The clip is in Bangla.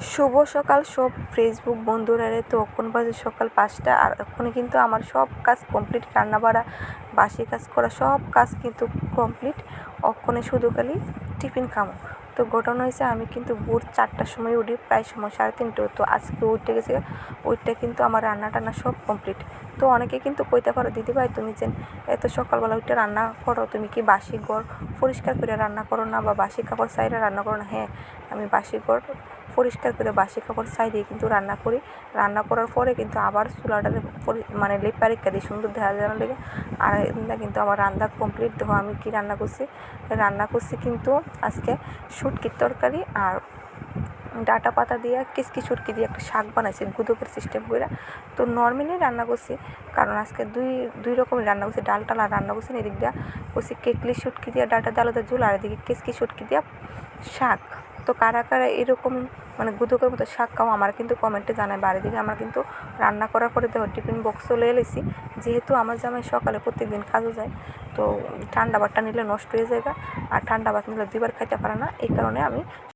শুভ সকাল সব ফেসবুক বন্ধুরারে। তো এখন বাজে সকাল 5টা, আর এখনই কিন্তু আমার সব কাজ কমপ্লিট, রান্না বাড়া বাসি কাজ করা সব কাজ কিন্তু কমপ্লিট। অক্ষণে শুধু খালি টিফিন খামো। তো ঘটনা হয়েছে, আমি কিন্তু ভোর 4টার সময় উঠি, প্রায় সময় 3:30। তো আজকে উঠে গেছে, ওইটা কিন্তু আমার রান্না টান্না সব কমপ্লিট। তো অনেকে কিন্তু কইতে পারো, দিদিভাই তুমি যে এত সকালবেলা ওইটা রান্না করো, তুমি কি বাসি ঘর পরিষ্কার করে রান্না করো না, বা বাসি কাপড় সাইডে রান্না করো না? হ্যাঁ, আমি বাসি ঘর পরিষ্কার করে বাসি কাপড় সাইডে কিন্তু রান্না করি। রান্না করার পরে কিন্তু আবার চুলাটাতে মানে লেপা রেখা দিই সুন্দর দেখা যায় লেগে। আর এটা কিন্তু আমার রান্না কমপ্লিট। দেখো আমি কি রান্না করছি কিন্তু আজকে শুটকির তরকারি আর ডাঁটা পাতা দিয়ে কিসকি শুটকি দিয়ে একটা শাক বানাইছি গুদকের সিস্টেম করে। তো নর্মালি রান্না করছি, কারণ আজকে দুই রকমের রান্না করছি, ডাল টাল আর রান্না করছি। এদিক দিয়ে করছি কেকলি শুটকি দিয়ে ডাঁটা দিয়ে আলাদা ঝোল, আর এদিকে কিসকি শুটকি দিয়ে শাক। তো কারা কারা এরকম মানে গুদকের মতো শাক খাও আমার কিন্তু কমেন্টে জানায়। বাড়ি দিকে আমার কিন্তু রান্না করার পরে দেখো টিফিন বক্স চলে এলেছি, যেহেতু আমার জামাই সকালে প্রত্যেকদিন কাজও যায়। তো ঠান্ডা ভাতটা নিলে নষ্ট হয়ে যায়, আর ঠান্ডা ভাত নিলে দুইবার খাইতে পারে না, এই কারণে আমি